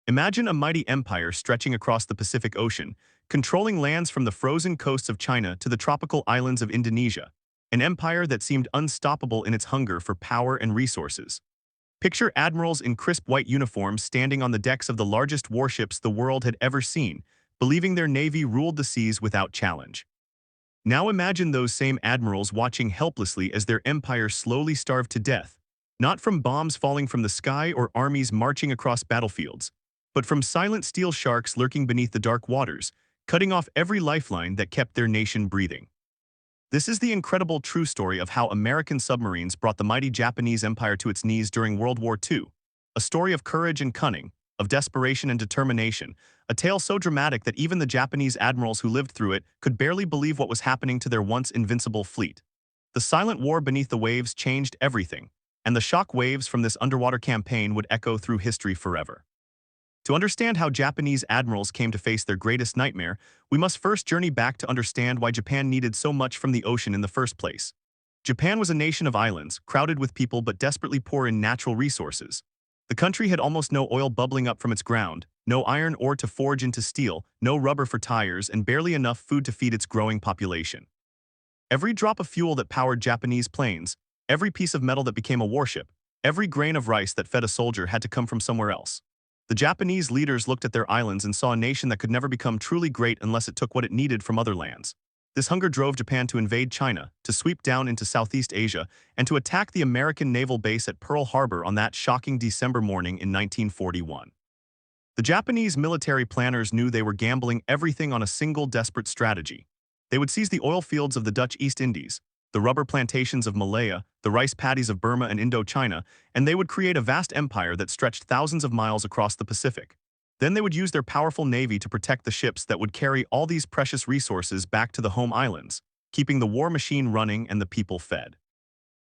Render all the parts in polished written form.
Imagine a mighty empire stretching across the Pacific Ocean, controlling lands from the frozen coasts of China to the tropical islands of Indonesia, an empire that seemed unstoppable in its hunger for power and resources. Picture admirals in crisp white uniforms standing on the decks of the largest warships the world had ever seen, believing their navy ruled the seas without challenge. Now imagine those same admirals watching helplessly as their empire slowly starved to death, not from bombs falling from the sky or armies marching across battlefields, but from silent steel sharks lurking beneath the dark waters, cutting off every lifeline that kept their nation breathing. This is the incredible true story of how American submarines brought the mighty Japanese empire to its knees during World War II, a story of courage and cunning, of desperation and determination, a tale so dramatic that even the Japanese admirals who lived through it could barely believe what was happening to their once invincible fleet. The silent war beneath the waves changed everything, and the shock waves from this underwater campaign would echo through history forever. To understand how Japanese admirals came to face their greatest nightmare, we must first journey back to understand why Japan needed so much from the ocean in the first place. Japan was a nation of islands, crowded with people but desperately poor in natural resources. The country had almost no oil bubbling up from its ground, no iron ore to forge into steel, no rubber for tires, and barely enough food to feed its growing population. Every drop of fuel that powered Japanese planes, every piece of metal that became a warship, every grain of rice that fed a soldier had to come from somewhere else. The Japanese leaders looked at their islands and saw a nation that could never become truly great unless it took what it needed from other lands. This hunger drove Japan to invade China, to sweep down into Southeast Asia, and to attack the American naval base at Pearl Harbor on that shocking December morning in 1941. The Japanese military planners knew they were gambling everything on a single desperate strategy. They would seize the oil fields of the Dutch East Indies, the rubber plantations of Malaya, the rice paddies of Burma and Indochina, and they would create a vast empire that stretched thousands of miles across the Pacific. Then they would use their powerful navy to protect the ships that would carry all these precious resources back to the home islands, keeping the war machine running and the people fed.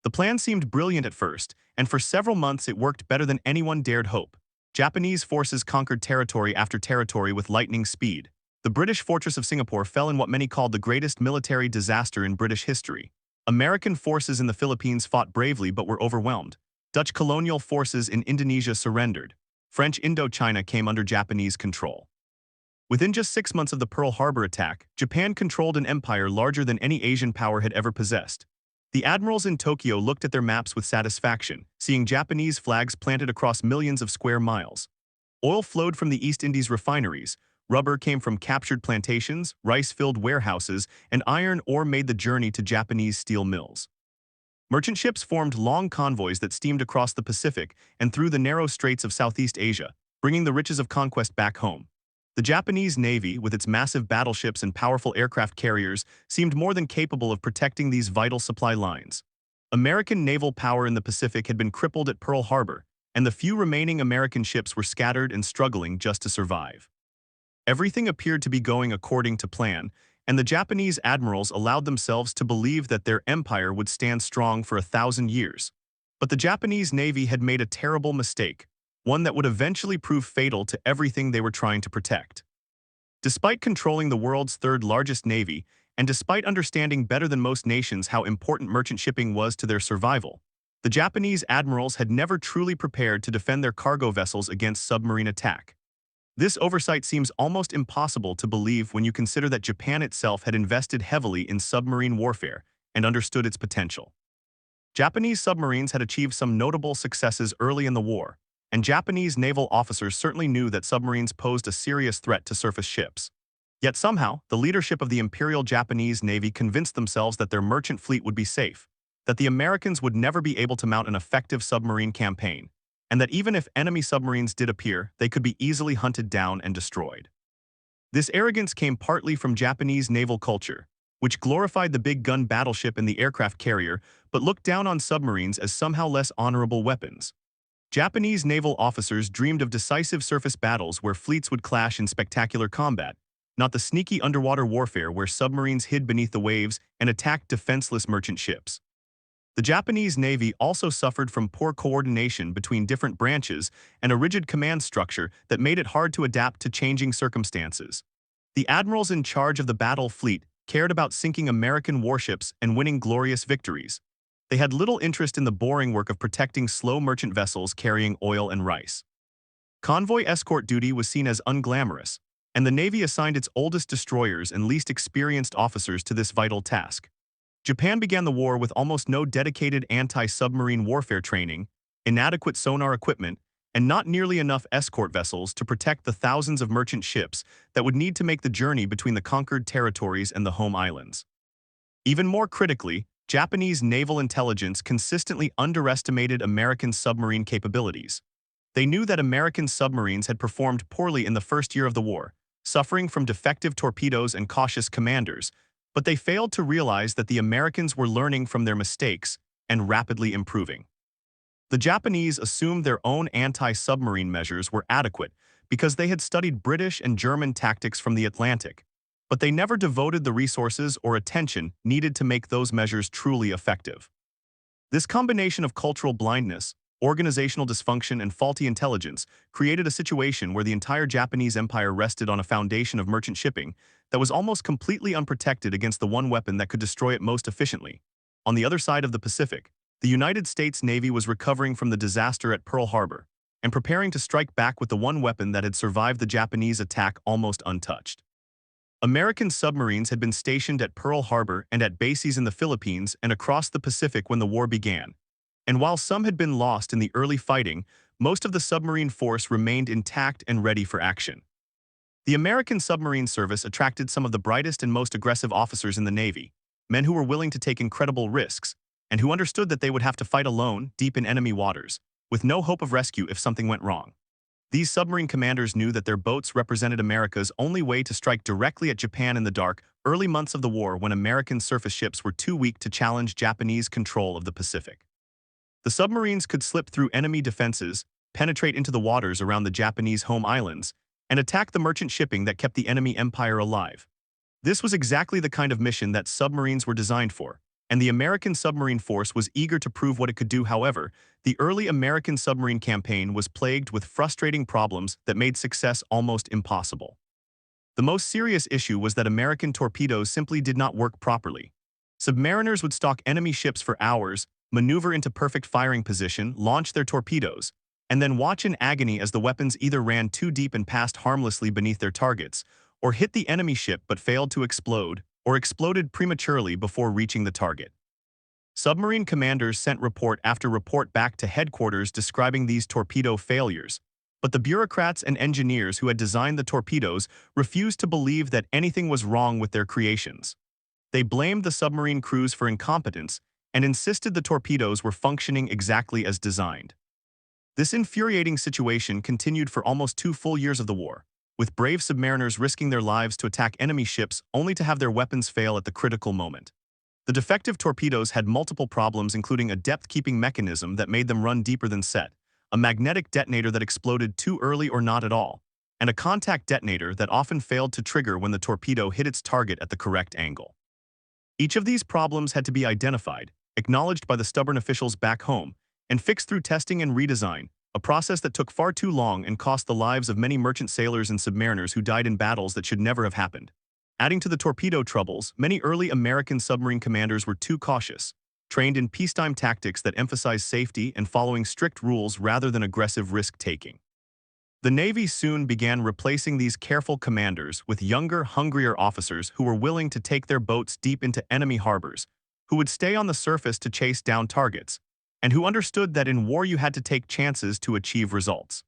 The plan seemed brilliant at first, and for several months it worked better than anyone dared hope. Japanese forces conquered territory after territory with lightning speed. The British fortress of Singapore fell in what many called the greatest military disaster in British history. American forces in the Philippines fought bravely but were overwhelmed. Dutch colonial forces in Indonesia surrendered. French Indochina came under Japanese control. Within just 6 months of the Pearl Harbor attack, Japan controlled an empire larger than any Asian power had ever possessed. The admirals in Tokyo looked at their maps with satisfaction, seeing Japanese flags planted across millions of square miles. Oil flowed from the East Indies refineries, rubber came from captured plantations, rice-filled warehouses, and iron ore made the journey to Japanese steel mills. Merchant ships formed long convoys that steamed across the Pacific and through the narrow straits of Southeast Asia, bringing the riches of conquest back home. The Japanese Navy, with its massive battleships and powerful aircraft carriers, seemed more than capable of protecting these vital supply lines. American naval power in the Pacific had been crippled at Pearl Harbor, and the few remaining American ships were scattered and struggling just to survive. Everything appeared to be going according to plan, and the Japanese admirals allowed themselves to believe that their empire would stand strong for 1,000 years. But the Japanese Navy had made a terrible mistake, one that would eventually prove fatal to everything they were trying to protect. Despite controlling the world's third-largest navy, and despite understanding better than most nations how important merchant shipping was to their survival, the Japanese admirals had never truly prepared to defend their cargo vessels against submarine attack. This oversight seems almost impossible to believe when you consider that Japan itself had invested heavily in submarine warfare and understood its potential. Japanese submarines had achieved some notable successes early in the war, and Japanese naval officers certainly knew that submarines posed a serious threat to surface ships. Yet somehow, the leadership of the Imperial Japanese Navy convinced themselves that their merchant fleet would be safe, that the Americans would never be able to mount an effective submarine campaign, and that even if enemy submarines did appear, they could be easily hunted down and destroyed. This arrogance came partly from Japanese naval culture, which glorified the big gun battleship and the aircraft carrier, but looked down on submarines as somehow less honorable weapons. Japanese naval officers dreamed of decisive surface battles where fleets would clash in spectacular combat, not the sneaky underwater warfare where submarines hid beneath the waves and attacked defenseless merchant ships. The Japanese Navy also suffered from poor coordination between different branches and a rigid command structure that made it hard to adapt to changing circumstances. The admirals in charge of the battle fleet cared about sinking American warships and winning glorious victories. They had little interest in the boring work of protecting slow merchant vessels carrying oil and rice. Convoy escort duty was seen as unglamorous, and the Navy assigned its oldest destroyers and least experienced officers to this vital task. Japan began the war with almost no dedicated anti-submarine warfare training, inadequate sonar equipment, and not nearly enough escort vessels to protect the thousands of merchant ships that would need to make the journey between the conquered territories and the home islands. Even more critically, Japanese naval intelligence consistently underestimated American submarine capabilities. They knew that American submarines had performed poorly in the first year of the war, suffering from defective torpedoes and cautious commanders, but they failed to realize that the Americans were learning from their mistakes and rapidly improving. The Japanese assumed their own anti-submarine measures were adequate because they had studied British and German tactics from the Atlantic, but they never devoted the resources or attention needed to make those measures truly effective. This combination of cultural blindness, organizational dysfunction, and faulty intelligence created a situation where the entire Japanese empire rested on a foundation of merchant shipping that was almost completely unprotected against the one weapon that could destroy it most efficiently. On the other side of the Pacific, the United States Navy was recovering from the disaster at Pearl Harbor and preparing to strike back with the one weapon that had survived the Japanese attack almost untouched. American submarines had been stationed at Pearl Harbor and at bases in the Philippines and across the Pacific when the war began. And while some had been lost in the early fighting, most of the submarine force remained intact and ready for action. The American Submarine Service attracted some of the brightest and most aggressive officers in the Navy, men who were willing to take incredible risks, and who understood that they would have to fight alone deep in enemy waters, with no hope of rescue if something went wrong. These submarine commanders knew that their boats represented America's only way to strike directly at Japan in the dark, early months of the war when American surface ships were too weak to challenge Japanese control of the Pacific. The submarines could slip through enemy defenses, penetrate into the waters around the Japanese home islands, and attack the merchant shipping that kept the enemy empire alive. This was exactly the kind of mission that submarines were designed for, and the American submarine force was eager to prove what it could do. However, the early American submarine campaign was plagued with frustrating problems that made success almost impossible. The most serious issue was that American torpedoes simply did not work properly. Submariners would stalk enemy ships for hours, maneuver into perfect firing position, launch their torpedoes, and then watch in agony as the weapons either ran too deep and passed harmlessly beneath their targets, or hit the enemy ship but failed to explode, or exploded prematurely before reaching the target. Submarine commanders sent report after report back to headquarters describing these torpedo failures, but the bureaucrats and engineers who had designed the torpedoes refused to believe that anything was wrong with their creations. They blamed the submarine crews for incompetence and insisted the torpedoes were functioning exactly as designed. This infuriating situation continued for almost 2 full years of the war, with brave submariners risking their lives to attack enemy ships only to have their weapons fail at the critical moment. The defective torpedoes had multiple problems, including a depth-keeping mechanism that made them run deeper than set, a magnetic detonator that exploded too early or not at all, and a contact detonator that often failed to trigger when the torpedo hit its target at the correct angle. Each of these problems had to be identified, acknowledged by the stubborn officials back home, and fixed through testing and redesign, a process that took far too long and cost the lives of many merchant sailors and submariners who died in battles that should never have happened. Adding to the torpedo troubles, many early American submarine commanders were too cautious, trained in peacetime tactics that emphasized safety and following strict rules rather than aggressive risk-taking. The Navy soon began replacing these careful commanders with younger, hungrier officers who were willing to take their boats deep into enemy harbors, who would stay on the surface to chase down targets, and who understood that in war you had to take chances to achieve results.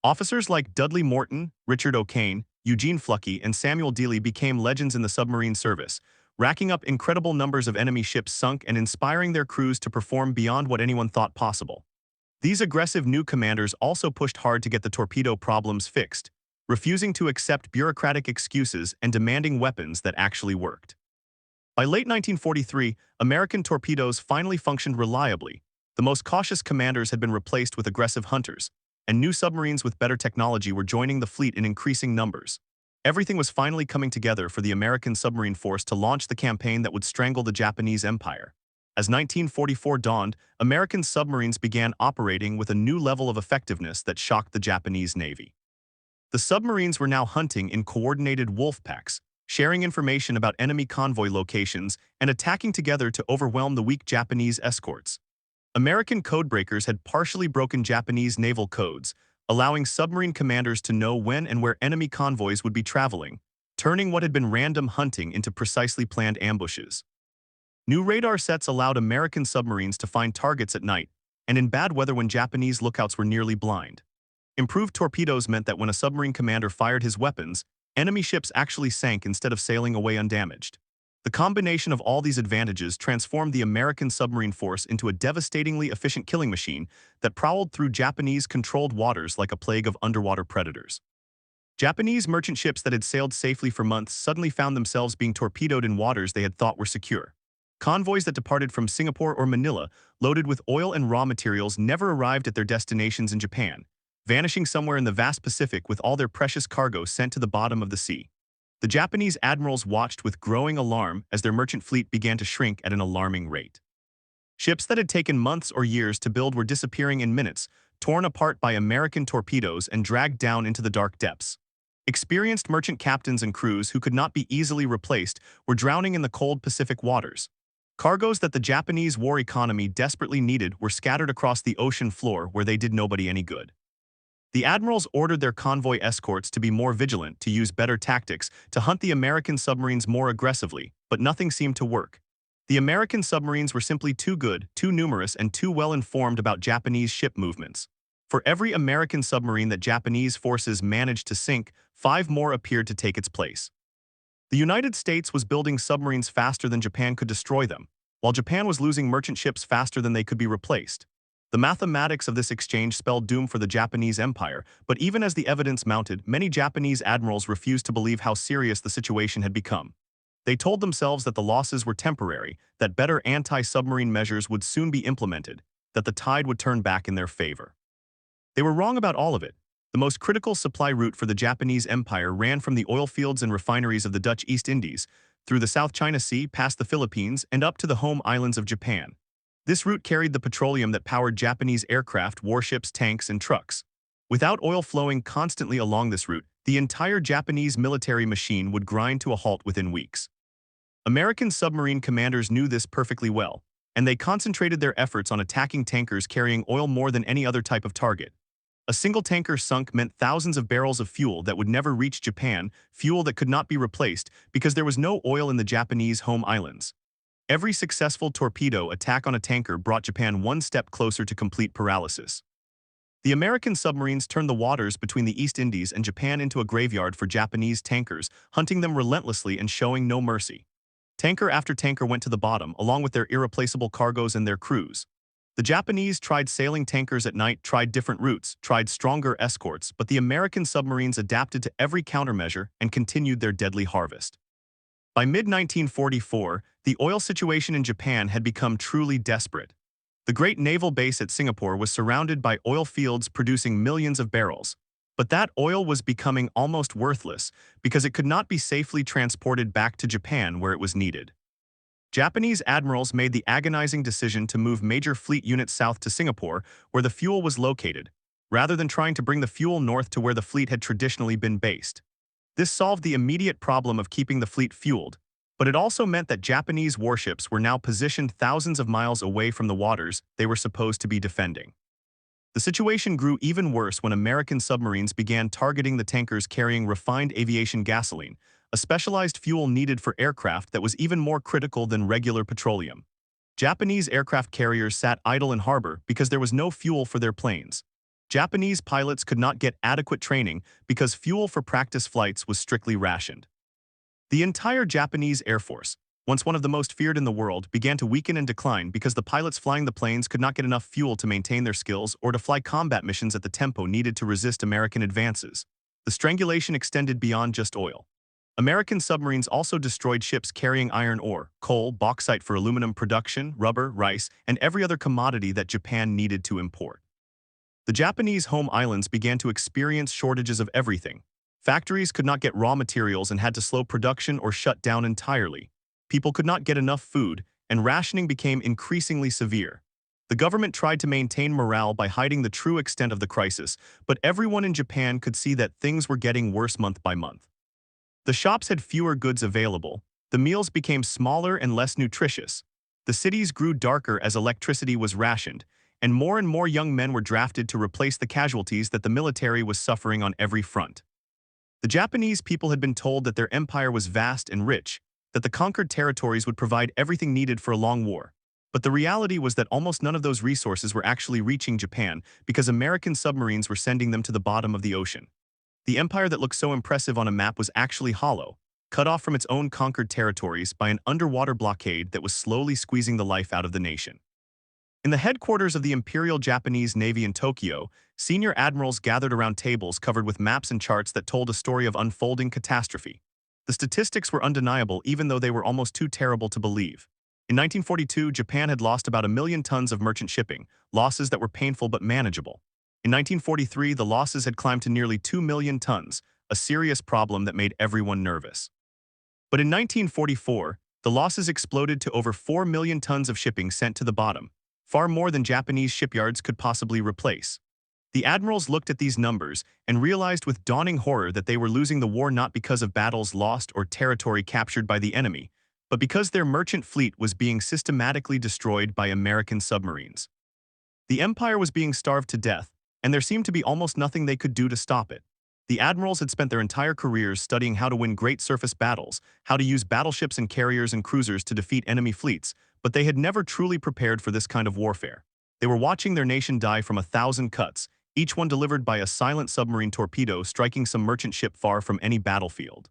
Officers like Dudley Morton, Richard O'Kane, Eugene Fluckey, and Samuel Dealey became legends in the submarine service, racking up incredible numbers of enemy ships sunk and inspiring their crews to perform beyond what anyone thought possible. These aggressive new commanders also pushed hard to get the torpedo problems fixed, refusing to accept bureaucratic excuses and demanding weapons that actually worked. By late 1943, American torpedoes finally functioned reliably. The most cautious commanders had been replaced with aggressive hunters, and new submarines with better technology were joining the fleet in increasing numbers. Everything was finally coming together for the American submarine force to launch the campaign that would strangle the Japanese empire. As 1944 dawned, American submarines began operating with a new level of effectiveness that shocked the Japanese Navy. The submarines were now hunting in coordinated wolf packs, sharing information about enemy convoy locations and attacking together to overwhelm the weak Japanese escorts. American codebreakers had partially broken Japanese naval codes, allowing submarine commanders to know when and where enemy convoys would be traveling, turning what had been random hunting into precisely planned ambushes. New radar sets allowed American submarines to find targets at night, and in bad weather when Japanese lookouts were nearly blind. Improved torpedoes meant that when a submarine commander fired his weapons, enemy ships actually sank instead of sailing away undamaged. The combination of all these advantages transformed the American submarine force into a devastatingly efficient killing machine that prowled through Japanese-controlled waters like a plague of underwater predators. Japanese merchant ships that had sailed safely for months suddenly found themselves being torpedoed in waters they had thought were secure. Convoys that departed from Singapore or Manila, loaded with oil and raw materials, never arrived at their destinations in Japan, vanishing somewhere in the vast Pacific with all their precious cargo sent to the bottom of the sea. The Japanese admirals watched with growing alarm as their merchant fleet began to shrink at an alarming rate. Ships that had taken months or years to build were disappearing in minutes, torn apart by American torpedoes and dragged down into the dark depths. Experienced merchant captains and crews who could not be easily replaced were drowning in the cold Pacific waters. Cargoes that the Japanese war economy desperately needed were scattered across the ocean floor where they did nobody any good. The admirals ordered their convoy escorts to be more vigilant, to use better tactics, to hunt the American submarines more aggressively, but nothing seemed to work. The American submarines were simply too good, too numerous, and too well informed about Japanese ship movements. For every American submarine that Japanese forces managed to sink, 5 more appeared to take its place. The United States was building submarines faster than Japan could destroy them, while Japan was losing merchant ships faster than they could be replaced. The mathematics of this exchange spelled doom for the Japanese Empire, but even as the evidence mounted, many Japanese admirals refused to believe how serious the situation had become. They told themselves that the losses were temporary, that better anti-submarine measures would soon be implemented, that the tide would turn back in their favor. They were wrong about all of it. The most critical supply route for the Japanese Empire ran from the oil fields and refineries of the Dutch East Indies, through the South China Sea, past the Philippines, and up to the home islands of Japan. This route carried the petroleum that powered Japanese aircraft, warships, tanks, and trucks. Without oil flowing constantly along this route, the entire Japanese military machine would grind to a halt within weeks. American submarine commanders knew this perfectly well, and they concentrated their efforts on attacking tankers carrying oil more than any other type of target. A single tanker sunk meant thousands of barrels of fuel that would never reach Japan, fuel that could not be replaced because there was no oil in the Japanese home islands. Every successful torpedo attack on a tanker brought Japan one step closer to complete paralysis. The American submarines turned the waters between the East Indies and Japan into a graveyard for Japanese tankers, hunting them relentlessly and showing no mercy. Tanker after tanker went to the bottom, along with their irreplaceable cargoes and their crews. The Japanese tried sailing tankers at night, tried different routes, tried stronger escorts, but the American submarines adapted to every countermeasure and continued their deadly harvest. By mid-1944, the oil situation in Japan had become truly desperate. The great naval base at Singapore was surrounded by oil fields producing millions of barrels. But that oil was becoming almost worthless because it could not be safely transported back to Japan where it was needed. Japanese admirals made the agonizing decision to move major fleet units south to Singapore, where the fuel was located, rather than trying to bring the fuel north to where the fleet had traditionally been based. This solved the immediate problem of keeping the fleet fueled, but it also meant that Japanese warships were now positioned thousands of miles away from the waters they were supposed to be defending. The situation grew even worse when American submarines began targeting the tankers carrying refined aviation gasoline, a specialized fuel needed for aircraft that was even more critical than regular petroleum. Japanese aircraft carriers sat idle in harbor because there was no fuel for their planes. Japanese pilots could not get adequate training because fuel for practice flights was strictly rationed. The entire Japanese Air Force, once one of the most feared in the world, began to weaken and decline because the pilots flying the planes could not get enough fuel to maintain their skills or to fly combat missions at the tempo needed to resist American advances. The strangulation extended beyond just oil. American submarines also destroyed ships carrying iron ore, coal, bauxite for aluminum production, rubber, rice, and every other commodity that Japan needed to import. The Japanese home islands began to experience shortages of everything. Factories could not get raw materials and had to slow production or shut down entirely. People could not get enough food, and rationing became increasingly severe. The government tried to maintain morale by hiding the true extent of the crisis, but everyone in Japan could see that things were getting worse month by month. The shops had fewer goods available, the meals became smaller and less nutritious, the cities grew darker as electricity was rationed, and more young men were drafted to replace the casualties that the military was suffering on every front. The Japanese people had been told that their empire was vast and rich, that the conquered territories would provide everything needed for a long war. But the reality was that almost none of those resources were actually reaching Japan because American submarines were sending them to the bottom of the ocean. The empire that looked so impressive on a map was actually hollow, cut off from its own conquered territories by an underwater blockade that was slowly squeezing the life out of the nation. In the headquarters of the Imperial Japanese Navy in Tokyo, senior admirals gathered around tables covered with maps and charts that told a story of unfolding catastrophe. The statistics were undeniable even though they were almost too terrible to believe. In 1942, Japan had lost about 1 million tons of merchant shipping, losses that were painful but manageable. In 1943, the losses had climbed to nearly 2 million tons, a serious problem that made everyone nervous. But in 1944, the losses exploded to over 4 million tons of shipping sent to the bottom, far more than Japanese shipyards could possibly replace. The admirals looked at these numbers and realized with dawning horror that they were losing the war not because of battles lost or territory captured by the enemy, but because their merchant fleet was being systematically destroyed by American submarines. The empire was being starved to death, and there seemed to be almost nothing they could do to stop it. The admirals had spent their entire careers studying how to win great surface battles, how to use battleships and carriers and cruisers to defeat enemy fleets, but they had never truly prepared for this kind of warfare. They were watching their nation die from 1,000 cuts, each one delivered by a silent submarine torpedo striking some merchant ship far from any battlefield.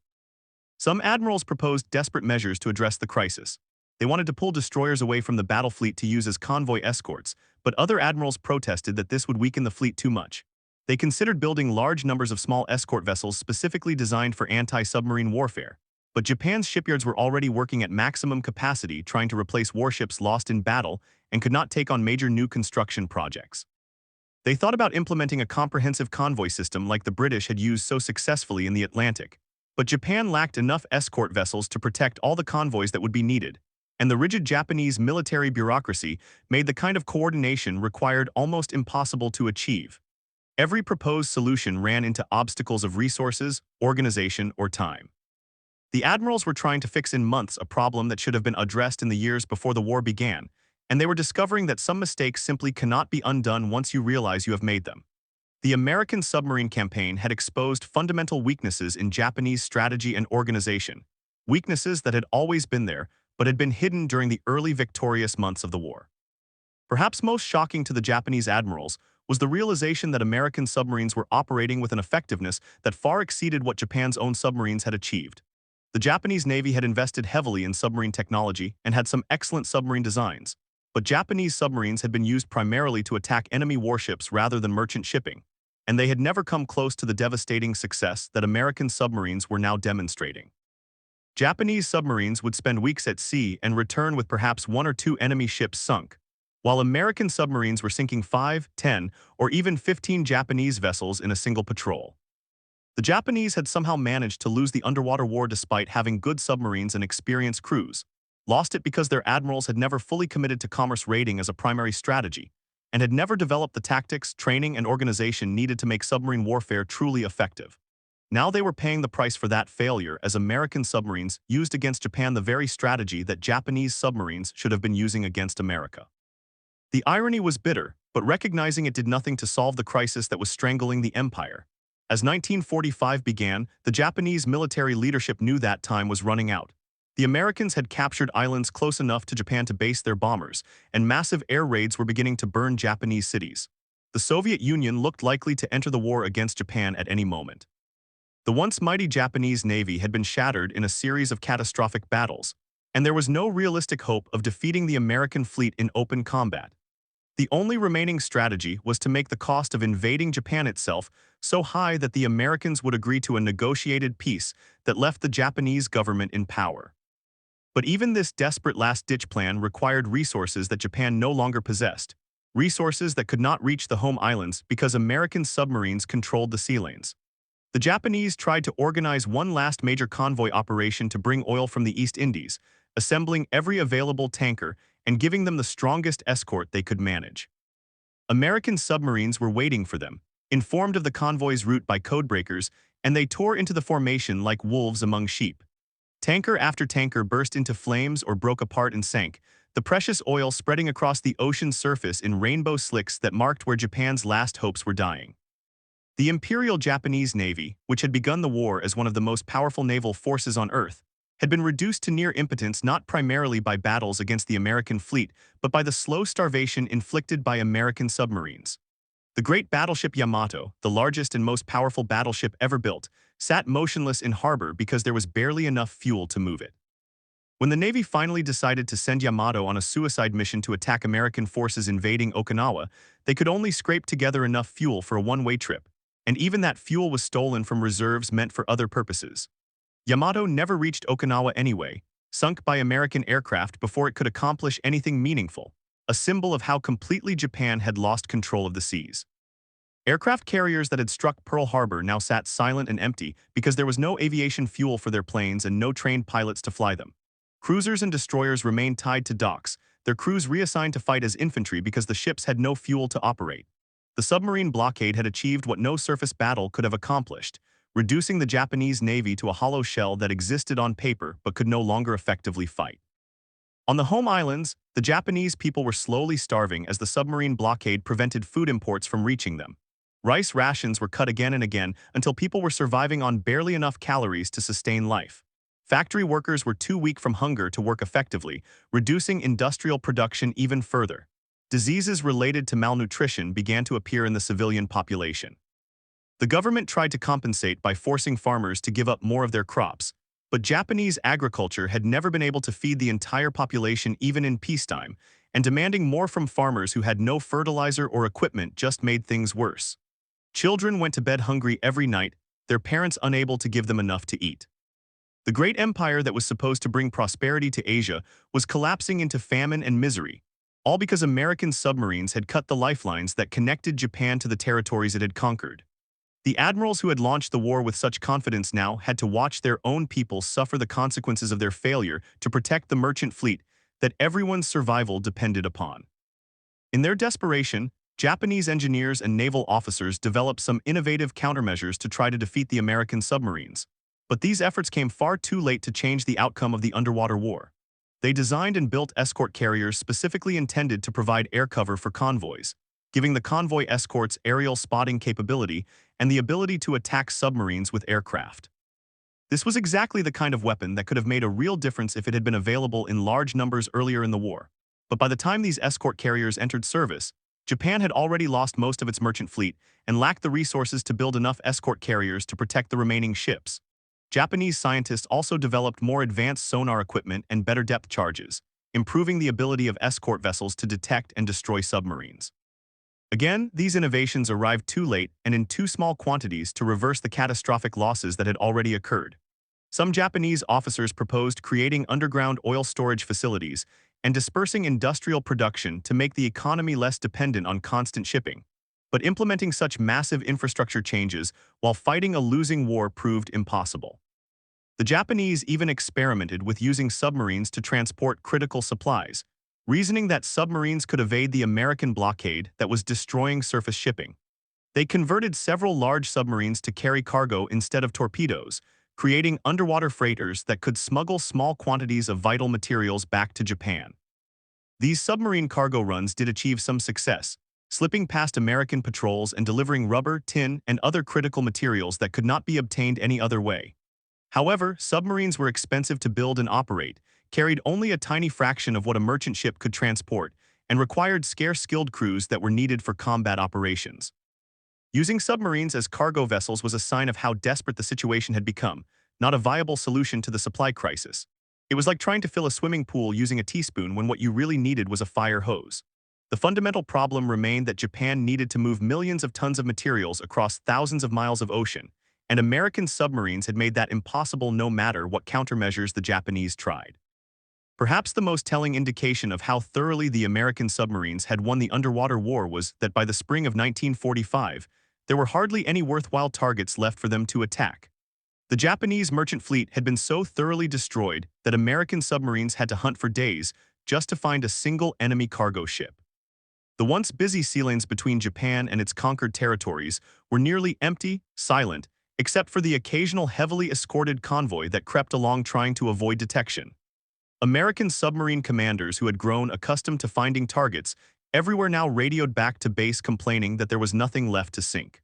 Some admirals proposed desperate measures to address the crisis. They wanted to pull destroyers away from the battle fleet to use as convoy escorts, but other admirals protested that this would weaken the fleet too much. They considered building large numbers of small escort vessels specifically designed for anti-submarine warfare. But Japan's shipyards were already working at maximum capacity trying to replace warships lost in battle and could not take on major new construction projects. They thought about implementing a comprehensive convoy system like the British had used so successfully in the Atlantic. But Japan lacked enough escort vessels to protect all the convoys that would be needed, and the rigid Japanese military bureaucracy made the kind of coordination required almost impossible to achieve. Every proposed solution ran into obstacles of resources, organization, or time. The admirals were trying to fix in months a problem that should have been addressed in the years before the war began, and they were discovering that some mistakes simply cannot be undone once you realize you have made them. The American submarine campaign had exposed fundamental weaknesses in Japanese strategy and organization, weaknesses that had always been there but had been hidden during the early victorious months of the war. Perhaps most shocking to the Japanese admirals was the realization that American submarines were operating with an effectiveness that far exceeded what Japan's own submarines had achieved. The Japanese Navy had invested heavily in submarine technology and had some excellent submarine designs, but Japanese submarines had been used primarily to attack enemy warships rather than merchant shipping, and they had never come close to the devastating success that American submarines were now demonstrating. Japanese submarines would spend weeks at sea and return with perhaps 1 or 2 enemy ships sunk, while American submarines were sinking 5, 10, or even 15 Japanese vessels in a single patrol. The Japanese had somehow managed to lose the underwater war despite having good submarines and experienced crews, lost it because their admirals had never fully committed to commerce raiding as a primary strategy, and had never developed the tactics, training, and organization needed to make submarine warfare truly effective. Now they were paying the price for that failure as American submarines used against Japan the very strategy that Japanese submarines should have been using against America. The irony was bitter, but recognizing it did nothing to solve the crisis that was strangling the empire. As 1945 began, the Japanese military leadership knew that time was running out. The Americans had captured islands close enough to Japan to base their bombers, and massive air raids were beginning to burn Japanese cities. The Soviet Union looked likely to enter the war against Japan at any moment. The once mighty Japanese Navy had been shattered in a series of catastrophic battles, and there was no realistic hope of defeating the American fleet in open combat. The only remaining strategy was to make the cost of invading Japan itself so high that the Americans would agree to a negotiated peace that left the Japanese government in power. But even this desperate last-ditch plan required resources that Japan no longer possessed, resources that could not reach the home islands because American submarines controlled the sea lanes. The Japanese tried to organize one last major convoy operation to bring oil from the East Indies, assembling every available tanker and giving them the strongest escort they could manage. American submarines were waiting for them, informed of the convoy's route by codebreakers, and they tore into the formation like wolves among sheep. Tanker after tanker burst into flames or broke apart and sank, the precious oil spreading across the ocean's surface in rainbow slicks that marked where Japan's last hopes were dying. The Imperial Japanese Navy, which had begun the war as one of the most powerful naval forces on Earth, had been reduced to near impotence not primarily by battles against the American fleet, but by the slow starvation inflicted by American submarines. The great battleship Yamato, the largest and most powerful battleship ever built, sat motionless in harbor because there was barely enough fuel to move it. When the Navy finally decided to send Yamato on a suicide mission to attack American forces invading Okinawa, they could only scrape together enough fuel for a one-way trip, and even that fuel was stolen from reserves meant for other purposes. Yamato never reached Okinawa anyway, sunk by American aircraft before it could accomplish anything meaningful, a symbol of how completely Japan had lost control of the seas. Aircraft carriers that had struck Pearl Harbor now sat silent and empty because there was no aviation fuel for their planes and no trained pilots to fly them. Cruisers and destroyers remained tied to docks, their crews reassigned to fight as infantry because the ships had no fuel to operate. The submarine blockade had achieved what no surface battle could have accomplished, reducing the Japanese Navy to a hollow shell that existed on paper but could no longer effectively fight. On the home islands, the Japanese people were slowly starving as the submarine blockade prevented food imports from reaching them. Rice rations were cut again and again until people were surviving on barely enough calories to sustain life. Factory workers were too weak from hunger to work effectively, reducing industrial production even further. Diseases related to malnutrition began to appear in the civilian population. The government tried to compensate by forcing farmers to give up more of their crops, but Japanese agriculture had never been able to feed the entire population even in peacetime, and demanding more from farmers who had no fertilizer or equipment just made things worse. Children went to bed hungry every night, their parents unable to give them enough to eat. The great empire that was supposed to bring prosperity to Asia was collapsing into famine and misery, all because American submarines had cut the lifelines that connected Japan to the territories it had conquered. The admirals who had launched the war with such confidence now had to watch their own people suffer the consequences of their failure to protect the merchant fleet that everyone's survival depended upon. In their desperation, Japanese engineers and naval officers developed some innovative countermeasures to try to defeat the American submarines. But these efforts came far too late to change the outcome of the underwater war. They designed and built escort carriers specifically intended to provide air cover for convoys, giving the convoy escorts aerial spotting capability and the ability to attack submarines with aircraft. This was exactly the kind of weapon that could have made a real difference if it had been available in large numbers earlier in the war. But by the time these escort carriers entered service, Japan had already lost most of its merchant fleet and lacked the resources to build enough escort carriers to protect the remaining ships. Japanese scientists also developed more advanced sonar equipment and better depth charges, improving the ability of escort vessels to detect and destroy submarines. Again, these innovations arrived too late and in too small quantities to reverse the catastrophic losses that had already occurred. Some Japanese officers proposed creating underground oil storage facilities and dispersing industrial production to make the economy less dependent on constant shipping. But implementing such massive infrastructure changes while fighting a losing war proved impossible. The Japanese even experimented with using submarines to transport critical supplies, reasoning that submarines could evade the American blockade that was destroying surface shipping. They converted several large submarines to carry cargo instead of torpedoes, creating underwater freighters that could smuggle small quantities of vital materials back to Japan. These submarine cargo runs did achieve some success, slipping past American patrols and delivering rubber, tin, and other critical materials that could not be obtained any other way. However, submarines were expensive to build and operate, carried only a tiny fraction of what a merchant ship could transport, and required scarce skilled crews that were needed for combat operations. Using submarines as cargo vessels was a sign of how desperate the situation had become, not a viable solution to the supply crisis. It was like trying to fill a swimming pool using a teaspoon when what you really needed was a fire hose. The fundamental problem remained that Japan needed to move millions of tons of materials across thousands of miles of ocean, and American submarines had made that impossible no matter what countermeasures the Japanese tried. Perhaps the most telling indication of how thoroughly the American submarines had won the underwater war was that by the spring of 1945, there were hardly any worthwhile targets left for them to attack. The Japanese merchant fleet had been so thoroughly destroyed that American submarines had to hunt for days just to find a single enemy cargo ship. The once busy sea lanes between Japan and its conquered territories were nearly empty, silent, except for the occasional heavily escorted convoy that crept along trying to avoid detection. American submarine commanders who had grown accustomed to finding targets everywhere now radioed back to base complaining that there was nothing left to sink.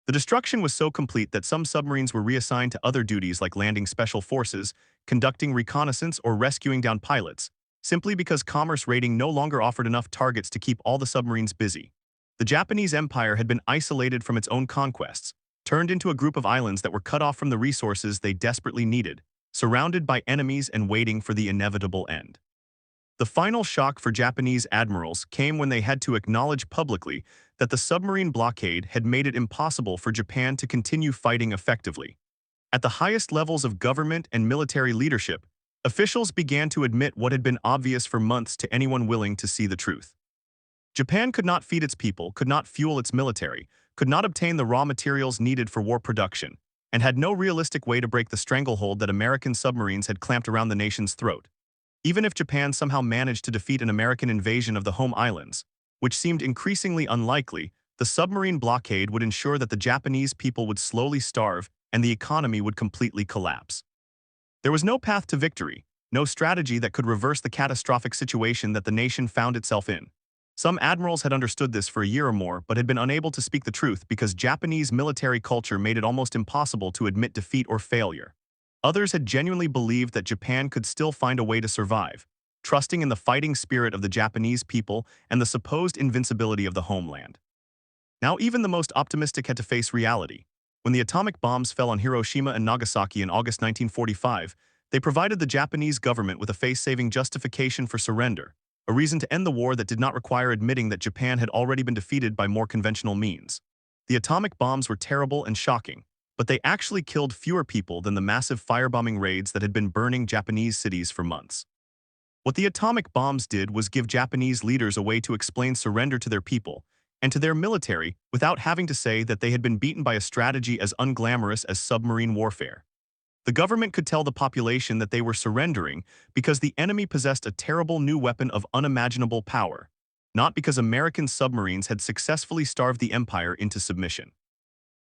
The destruction was so complete that some submarines were reassigned to other duties like landing special forces, conducting reconnaissance, or rescuing down pilots, simply because commerce raiding no longer offered enough targets to keep all the submarines busy. The Japanese Empire had been isolated from its own conquests, turned into a group of islands that were cut off from the resources they desperately needed, surrounded by enemies and waiting for the inevitable end. The final shock for Japanese admirals came when they had to acknowledge publicly that the submarine blockade had made it impossible for Japan to continue fighting effectively. At the highest levels of government and military leadership, officials began to admit what had been obvious for months to anyone willing to see the truth. Japan could not feed its people, could not fuel its military, could not obtain the raw materials needed for war production, and had no realistic way to break the stranglehold that American submarines had clamped around the nation's throat. Even if Japan somehow managed to defeat an American invasion of the home islands, which seemed increasingly unlikely, the submarine blockade would ensure that the Japanese people would slowly starve and the economy would completely collapse. There was no path to victory, no strategy that could reverse the catastrophic situation that the nation found itself in. Some admirals had understood this for a year or more but had been unable to speak the truth because Japanese military culture made it almost impossible to admit defeat or failure. Others had genuinely believed that Japan could still find a way to survive, trusting in the fighting spirit of the Japanese people and the supposed invincibility of the homeland. Now even the most optimistic had to face reality. When the atomic bombs fell on Hiroshima and Nagasaki in August 1945, they provided the Japanese government with a face-saving justification for surrender, a reason to end the war that did not require admitting that Japan had already been defeated by more conventional means. The atomic bombs were terrible and shocking, but they actually killed fewer people than the massive firebombing raids that had been burning Japanese cities for months. What the atomic bombs did was give Japanese leaders a way to explain surrender to their people and to their military without having to say that they had been beaten by a strategy as unglamorous as submarine warfare. The government could tell the population that they were surrendering because the enemy possessed a terrible new weapon of unimaginable power, not because American submarines had successfully starved the empire into submission.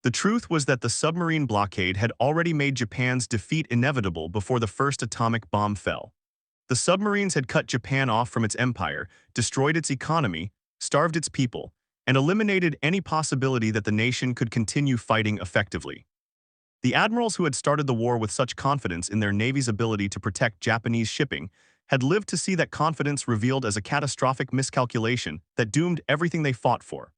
The truth was that the submarine blockade had already made Japan's defeat inevitable before the first atomic bomb fell. The submarines had cut Japan off from its empire, destroyed its economy, starved its people, and eliminated any possibility that the nation could continue fighting effectively. The admirals who had started the war with such confidence in their navy's ability to protect Japanese shipping had lived to see that confidence revealed as a catastrophic miscalculation that doomed everything they fought for.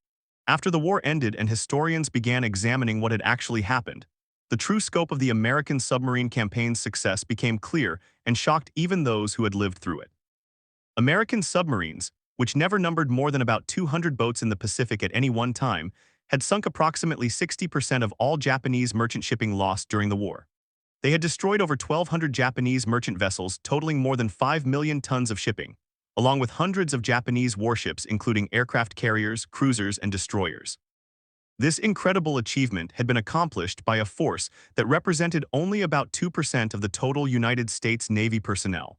After the war ended and historians began examining what had actually happened, the true scope of the American submarine campaign's success became clear and shocked even those who had lived through it. American submarines, which never numbered more than about 200 boats in the Pacific at any one time, had sunk approximately 60% of all Japanese merchant shipping lost during the war. They had destroyed over 1,200 Japanese merchant vessels totaling more than 5 million tons of shipping, along with hundreds of Japanese warships including aircraft carriers, cruisers, and destroyers. This incredible achievement had been accomplished by a force that represented only about 2% of the total United States Navy personnel.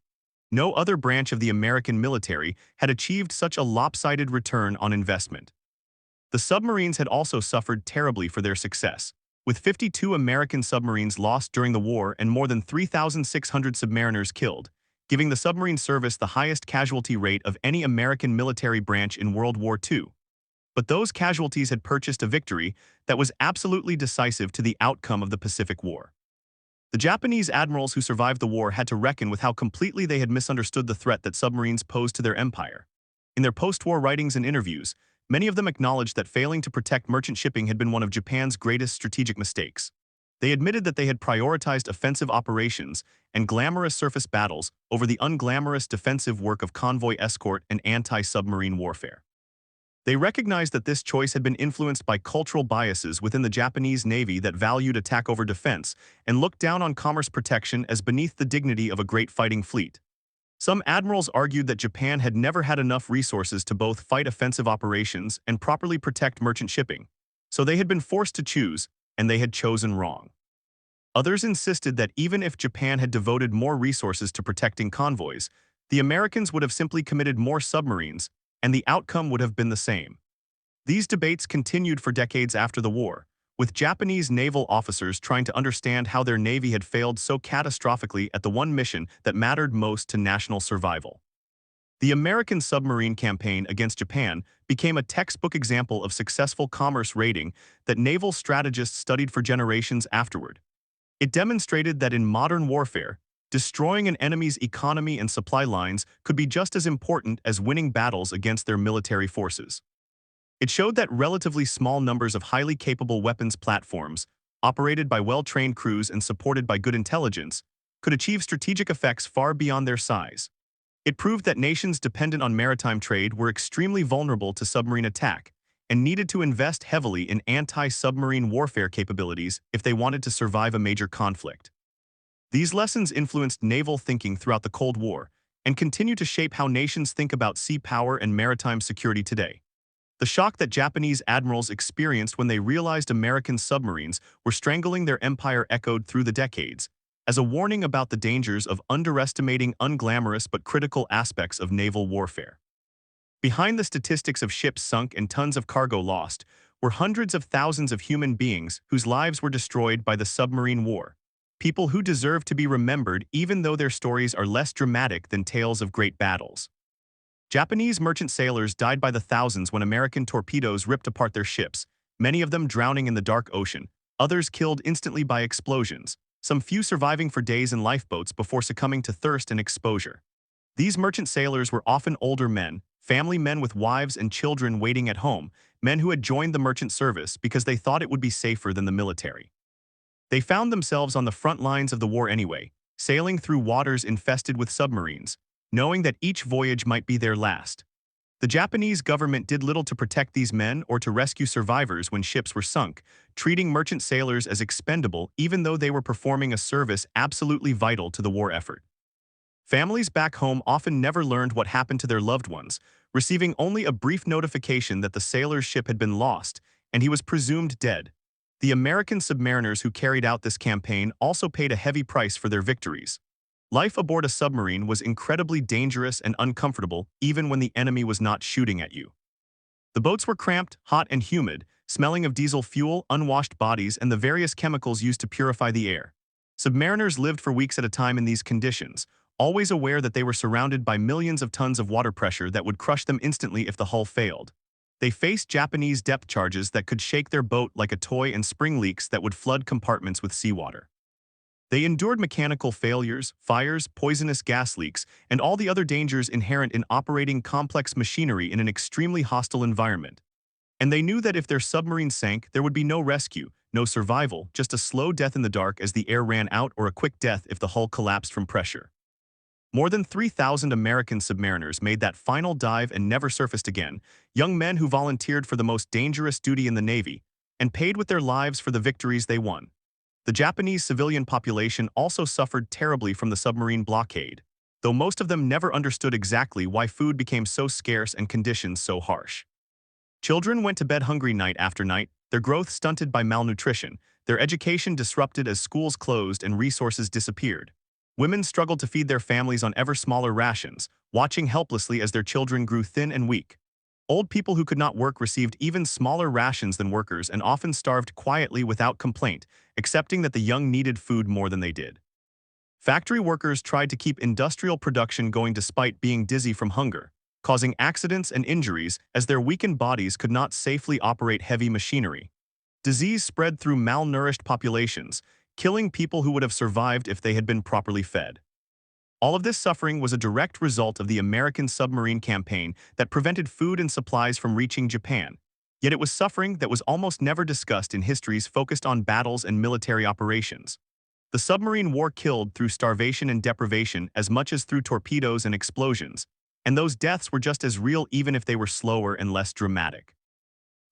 No other branch of the American military had achieved such a lopsided return on investment. The submarines had also suffered terribly for their success, with 52 American submarines lost during the war and more than 3,600 submariners killed, giving the submarine service the highest casualty rate of any American military branch in World War II. But those casualties had purchased a victory that was absolutely decisive to the outcome of the Pacific War. The Japanese admirals who survived the war had to reckon with how completely they had misunderstood the threat that submarines posed to their empire. In their post-war writings and interviews, many of them acknowledged that failing to protect merchant shipping had been one of Japan's greatest strategic mistakes. They admitted that they had prioritized offensive operations and glamorous surface battles over the unglamorous defensive work of convoy escort and anti-submarine warfare. They recognized that this choice had been influenced by cultural biases within the Japanese Navy that valued attack over defense and looked down on commerce protection as beneath the dignity of a great fighting fleet. Some admirals argued that Japan had never had enough resources to both fight offensive operations and properly protect merchant shipping, so they had been forced to choose, and they had chosen wrong. Others insisted that even if Japan had devoted more resources to protecting convoys, the Americans would have simply committed more submarines, and the outcome would have been the same. These debates continued for decades after the war, with Japanese naval officers trying to understand how their navy had failed so catastrophically at the one mission that mattered most to national survival. The American submarine campaign against Japan became a textbook example of successful commerce raiding that naval strategists studied for generations afterward. It demonstrated that in modern warfare, destroying an enemy's economy and supply lines could be just as important as winning battles against their military forces. It showed that relatively small numbers of highly capable weapons platforms, operated by well-trained crews and supported by good intelligence, could achieve strategic effects far beyond their size. It proved that nations dependent on maritime trade were extremely vulnerable to submarine attack and needed to invest heavily in anti-submarine warfare capabilities if they wanted to survive a major conflict. These lessons influenced naval thinking throughout the Cold War and continue to shape how nations think about sea power and maritime security today. The shock that Japanese admirals experienced when they realized American submarines were strangling their empire echoed through the decades, as a warning about the dangers of underestimating unglamorous but critical aspects of naval warfare. Behind the statistics of ships sunk and tons of cargo lost were hundreds of thousands of human beings whose lives were destroyed by the submarine war, people who deserve to be remembered even though their stories are less dramatic than tales of great battles. Japanese merchant sailors died by the thousands when American torpedoes ripped apart their ships, many of them drowning in the dark ocean, others killed instantly by explosions, some few surviving for days in lifeboats before succumbing to thirst and exposure. These merchant sailors were often older men, family men with wives and children waiting at home, men who had joined the merchant service because they thought it would be safer than the military. They found themselves on the front lines of the war anyway, sailing through waters infested with submarines, knowing that each voyage might be their last. The Japanese government did little to protect these men or to rescue survivors when ships were sunk, treating merchant sailors as expendable even though they were performing a service absolutely vital to the war effort. Families back home often never learned what happened to their loved ones, receiving only a brief notification that the sailor's ship had been lost, and he was presumed dead. The American submariners who carried out this campaign also paid a heavy price for their victories. Life aboard a submarine was incredibly dangerous and uncomfortable even when the enemy was not shooting at you. The boats were cramped, hot and humid, smelling of diesel fuel, unwashed bodies, and the various chemicals used to purify the air. Submariners lived for weeks at a time in these conditions, always aware that they were surrounded by millions of tons of water pressure that would crush them instantly if the hull failed. They faced Japanese depth charges that could shake their boat like a toy and spring leaks that would flood compartments with seawater. They endured mechanical failures, fires, poisonous gas leaks, and all the other dangers inherent in operating complex machinery in an extremely hostile environment. And they knew that if their submarine sank, there would be no rescue, no survival, just a slow death in the dark as the air ran out or a quick death if the hull collapsed from pressure. More than 3,000 American submariners made that final dive and never surfaced again, young men who volunteered for the most dangerous duty in the Navy and paid with their lives for the victories they won. The Japanese civilian population also suffered terribly from the submarine blockade, though most of them never understood exactly why food became so scarce and conditions so harsh. Children went to bed hungry night after night, their growth stunted by malnutrition, their education disrupted as schools closed and resources disappeared. Women struggled to feed their families on ever smaller rations, watching helplessly as their children grew thin and weak. Old people who could not work received even smaller rations than workers and often starved quietly without complaint, accepting that the young needed food more than they did. Factory workers tried to keep industrial production going despite being dizzy from hunger, causing accidents and injuries as their weakened bodies could not safely operate heavy machinery. Disease spread through malnourished populations, killing people who would have survived if they had been properly fed. All of this suffering was a direct result of the American submarine campaign that prevented food and supplies from reaching Japan. Yet it was suffering that was almost never discussed in histories focused on battles and military operations. The submarine war killed through starvation and deprivation as much as through torpedoes and explosions, and those deaths were just as real even if they were slower and less dramatic.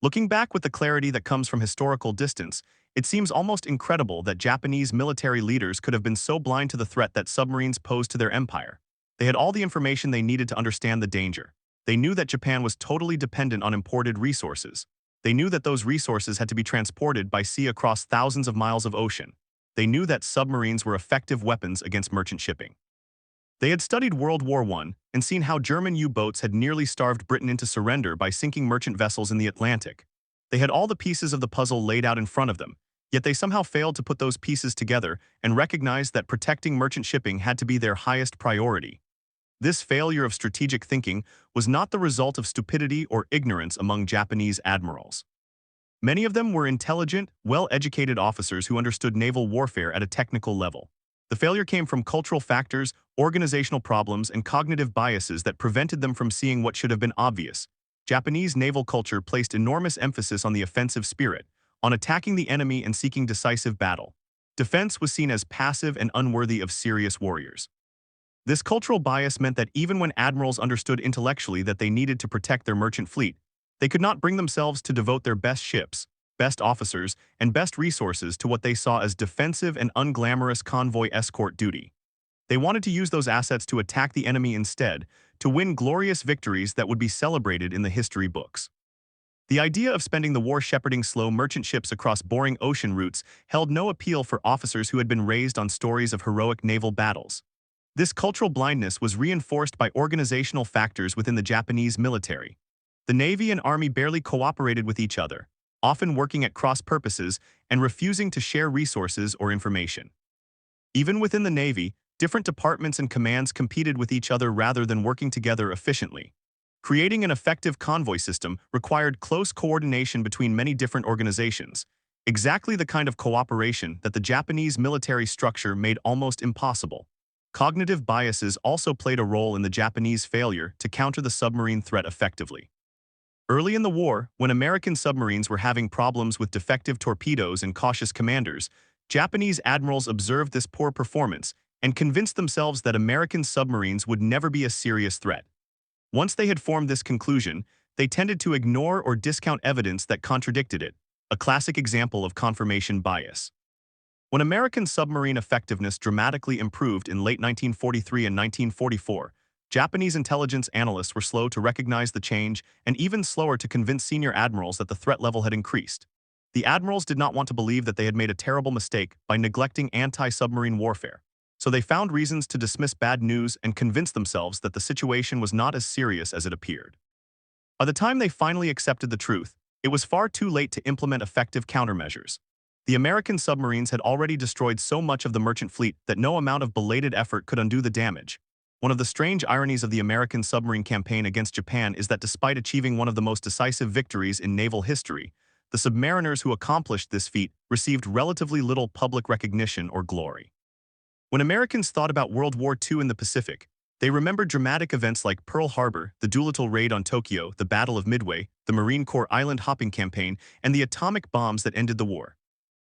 Looking back with the clarity that comes from historical distance, it seems almost incredible that Japanese military leaders could have been so blind to the threat that submarines posed to their empire. They had all the information they needed to understand the danger. They knew that Japan was totally dependent on imported resources. They knew that those resources had to be transported by sea across thousands of miles of ocean. They knew that submarines were effective weapons against merchant shipping. They had studied World War I and seen how German U-boats had nearly starved Britain into surrender by sinking merchant vessels in the Atlantic. They had all the pieces of the puzzle laid out in front of them, yet they somehow failed to put those pieces together and recognized that protecting merchant shipping had to be their highest priority. This failure of strategic thinking was not the result of stupidity or ignorance among Japanese admirals. Many of them were intelligent, well-educated officers who understood naval warfare at a technical level. The failure came from cultural factors, organizational problems, and cognitive biases that prevented them from seeing what should have been obvious. Japanese naval culture placed enormous emphasis on the offensive spirit, on attacking the enemy and seeking decisive battle. Defense was seen as passive and unworthy of serious warriors. This cultural bias meant that even when admirals understood intellectually that they needed to protect their merchant fleet, they could not bring themselves to devote their best ships, best officers, and best resources to what they saw as defensive and unglamorous convoy escort duty. They wanted to use those assets to attack the enemy instead, to win glorious victories that would be celebrated in the history books. The idea of spending the war shepherding slow merchant ships across boring ocean routes held no appeal for officers who had been raised on stories of heroic naval battles. This cultural blindness was reinforced by organizational factors within the Japanese military. The Navy and Army barely cooperated with each other, often working at cross purposes and refusing to share resources or information. Even within the Navy, different departments and commands competed with each other rather than working together efficiently. Creating an effective convoy system required close coordination between many different organizations, exactly the kind of cooperation that the Japanese military structure made almost impossible. Cognitive biases also played a role in the Japanese failure to counter the submarine threat effectively. Early in the war, when American submarines were having problems with defective torpedoes and cautious commanders, Japanese admirals observed this poor performance and convinced themselves that American submarines would never be a serious threat. Once they had formed this conclusion, they tended to ignore or discount evidence that contradicted it, a classic example of confirmation bias. When American submarine effectiveness dramatically improved in late 1943 and 1944, Japanese intelligence analysts were slow to recognize the change and even slower to convince senior admirals that the threat level had increased. The admirals did not want to believe that they had made a terrible mistake by neglecting anti-submarine warfare, so they found reasons to dismiss bad news and convince themselves that the situation was not as serious as it appeared. By the time they finally accepted the truth, it was far too late to implement effective countermeasures. The American submarines had already destroyed so much of the merchant fleet that no amount of belated effort could undo the damage. One of the strange ironies of the American submarine campaign against Japan is that despite achieving one of the most decisive victories in naval history, the submariners who accomplished this feat received relatively little public recognition or glory. When Americans thought about World War II in the Pacific, they remembered dramatic events like Pearl Harbor, the Doolittle raid on Tokyo, the Battle of Midway, the Marine Corps island hopping campaign, and the atomic bombs that ended the war.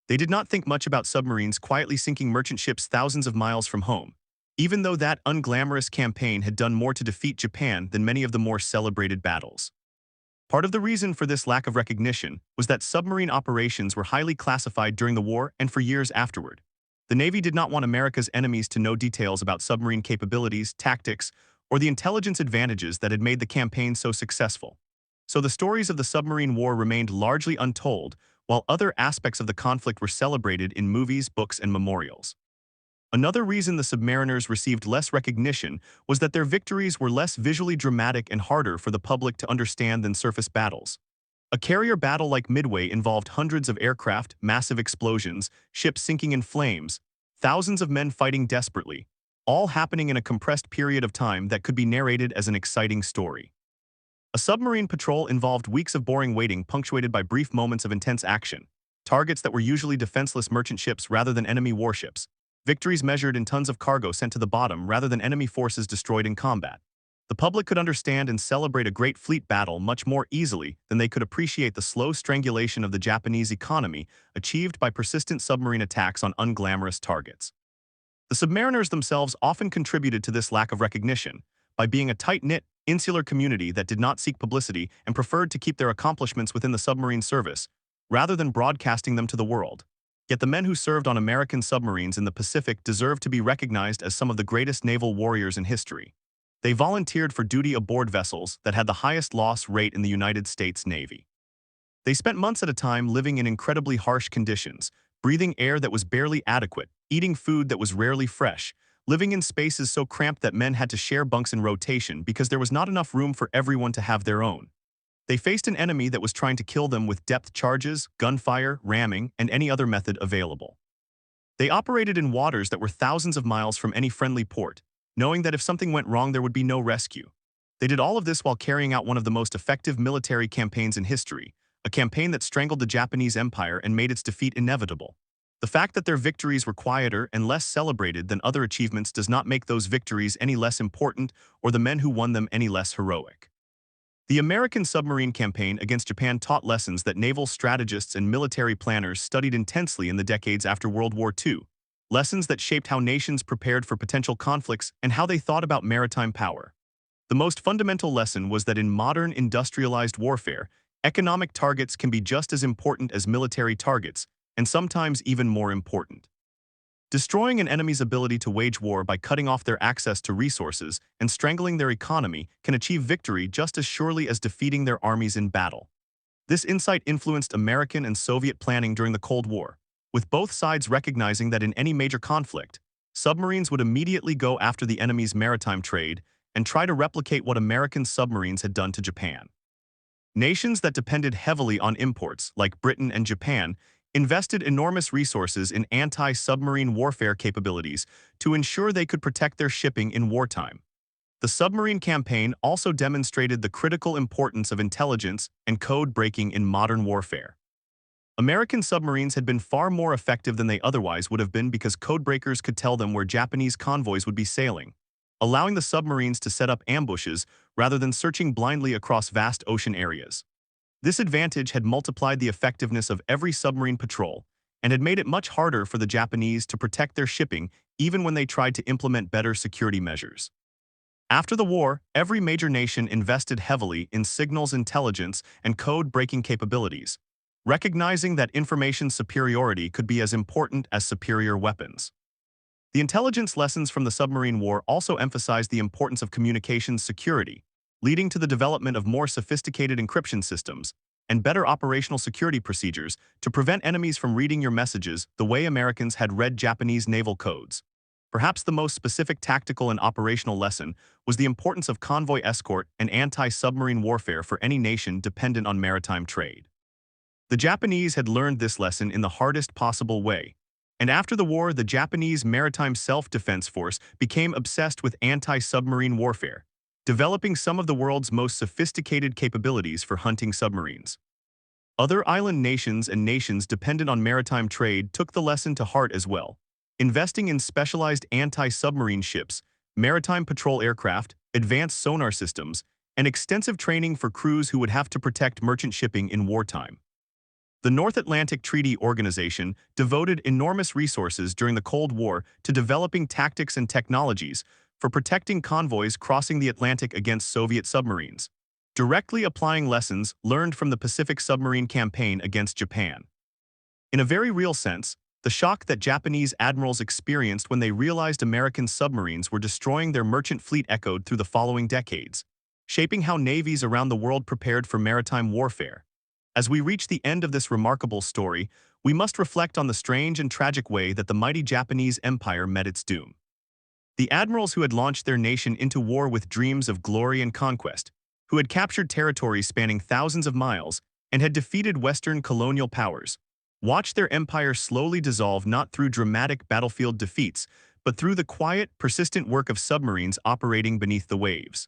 They did not think much about submarines quietly sinking merchant ships thousands of miles from home, even though that unglamorous campaign had done more to defeat Japan than many of the more celebrated battles. Part of the reason for this lack of recognition was that submarine operations were highly classified during the war and for years afterward. The Navy did not want America's enemies to know details about submarine capabilities, tactics, or the intelligence advantages that had made the campaign so successful. So the stories of the submarine war remained largely untold, while other aspects of the conflict were celebrated in movies, books, and memorials. Another reason the submariners received less recognition was that their victories were less visually dramatic and harder for the public to understand than surface battles. A carrier battle like Midway involved hundreds of aircraft, massive explosions, ships sinking in flames, thousands of men fighting desperately, all happening in a compressed period of time that could be narrated as an exciting story. A submarine patrol involved weeks of boring waiting punctuated by brief moments of intense action, targets that were usually defenseless merchant ships rather than enemy warships, victories measured in tons of cargo sent to the bottom rather than enemy forces destroyed in combat. The public could understand and celebrate a great fleet battle much more easily than they could appreciate the slow strangulation of the Japanese economy achieved by persistent submarine attacks on unglamorous targets. The submariners themselves often contributed to this lack of recognition by being a tight-knit, insular community that did not seek publicity and preferred to keep their accomplishments within the submarine service, rather than broadcasting them to the world. Yet the men who served on American submarines in the Pacific deserve to be recognized as some of the greatest naval warriors in history. They volunteered for duty aboard vessels that had the highest loss rate in the United States Navy. They spent months at a time living in incredibly harsh conditions, breathing air that was barely adequate, eating food that was rarely fresh, living in spaces so cramped that men had to share bunks in rotation because there was not enough room for everyone to have their own. They faced an enemy that was trying to kill them with depth charges, gunfire, ramming, and any other method available. They operated in waters that were thousands of miles from any friendly port, knowing that if something went wrong there would be no rescue. They did all of this while carrying out one of the most effective military campaigns in history, a campaign that strangled the Japanese Empire and made its defeat inevitable. The fact that their victories were quieter and less celebrated than other achievements does not make those victories any less important or the men who won them any less heroic. The American submarine campaign against Japan taught lessons that naval strategists and military planners studied intensely in the decades after World War II, lessons that shaped how nations prepared for potential conflicts and how they thought about maritime power. The most fundamental lesson was that in modern industrialized warfare, economic targets can be just as important as military targets, and sometimes even more important. Destroying an enemy's ability to wage war by cutting off their access to resources and strangling their economy can achieve victory just as surely as defeating their armies in battle. This insight influenced American and Soviet planning during the Cold War, with both sides recognizing that in any major conflict, submarines would immediately go after the enemy's maritime trade and try to replicate what American submarines had done to Japan. Nations that depended heavily on imports, like Britain and Japan, invested enormous resources in anti-submarine warfare capabilities to ensure they could protect their shipping in wartime. The submarine campaign also demonstrated the critical importance of intelligence and code breaking in modern warfare. American submarines had been far more effective than they otherwise would have been because codebreakers could tell them where Japanese convoys would be sailing, allowing the submarines to set up ambushes rather than searching blindly across vast ocean areas. This advantage had multiplied the effectiveness of every submarine patrol and had made it much harder for the Japanese to protect their shipping even when they tried to implement better security measures. After the war, every major nation invested heavily in signals intelligence and code-breaking capabilities, recognizing that information superiority could be as important as superior weapons. The intelligence lessons from the submarine war also emphasized the importance of communications security, leading to the development of more sophisticated encryption systems and better operational security procedures to prevent enemies from reading your messages the way Americans had read Japanese naval codes. Perhaps the most specific tactical and operational lesson was the importance of convoy escort and anti-submarine warfare for any nation dependent on maritime trade. The Japanese had learned this lesson in the hardest possible way, and after the war, the Japanese Maritime Self-Defense Force became obsessed with anti-submarine warfare, developing some of the world's most sophisticated capabilities for hunting submarines. Other island nations and nations dependent on maritime trade took the lesson to heart as well, investing in specialized anti-submarine ships, maritime patrol aircraft, advanced sonar systems, and extensive training for crews who would have to protect merchant shipping in wartime. The North Atlantic Treaty Organization devoted enormous resources during the Cold War to developing tactics and technologies for protecting convoys crossing the Atlantic against Soviet submarines, directly applying lessons learned from the Pacific submarine campaign against Japan. In a very real sense, the shock that Japanese admirals experienced when they realized American submarines were destroying their merchant fleet echoed through the following decades, shaping how navies around the world prepared for maritime warfare. As we reach the end of this remarkable story, we must reflect on the strange and tragic way that the mighty Japanese Empire met its doom. The admirals who had launched their nation into war with dreams of glory and conquest, who had captured territories spanning thousands of miles and had defeated Western colonial powers, watched their empire slowly dissolve not through dramatic battlefield defeats, but through the quiet, persistent work of submarines operating beneath the waves.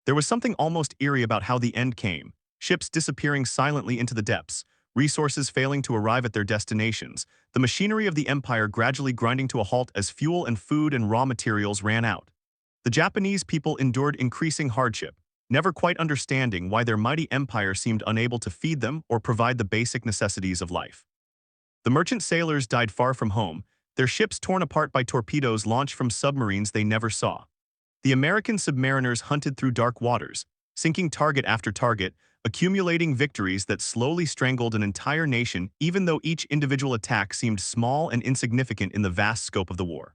There was something almost eerie about how the end came, ships disappearing silently into the depths, resources failing to arrive at their destinations, the machinery of the empire gradually grinding to a halt as fuel and food and raw materials ran out. The Japanese people endured increasing hardship, never quite understanding why their mighty empire seemed unable to feed them or provide the basic necessities of life. The merchant sailors died far from home, their ships torn apart by torpedoes launched from submarines they never saw. The American submariners hunted through dark waters, sinking target after target, accumulating victories that slowly strangled an entire nation even though each individual attack seemed small and insignificant in the vast scope of the war.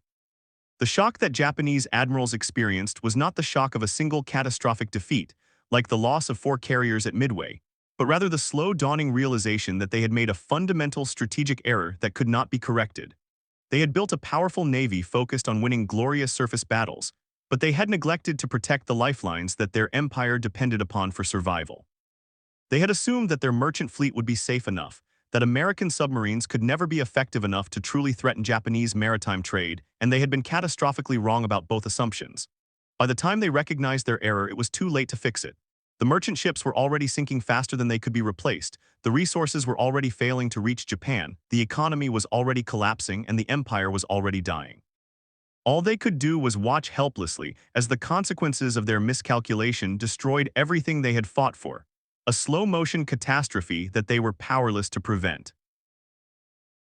The shock that Japanese admirals experienced was not the shock of a single catastrophic defeat, like the loss of 4 carriers at Midway, but rather the slow dawning realization that they had made a fundamental strategic error that could not be corrected. They had built a powerful navy focused on winning glorious surface battles, but they had neglected to protect the lifelines that their empire depended upon for survival. They had assumed that their merchant fleet would be safe enough, that American submarines could never be effective enough to truly threaten Japanese maritime trade, and they had been catastrophically wrong about both assumptions. By the time they recognized their error, it was too late to fix it. The merchant ships were already sinking faster than they could be replaced, the resources were already failing to reach Japan, the economy was already collapsing, and the empire was already dying. All they could do was watch helplessly as the consequences of their miscalculation destroyed everything they had fought for, a slow-motion catastrophe that they were powerless to prevent.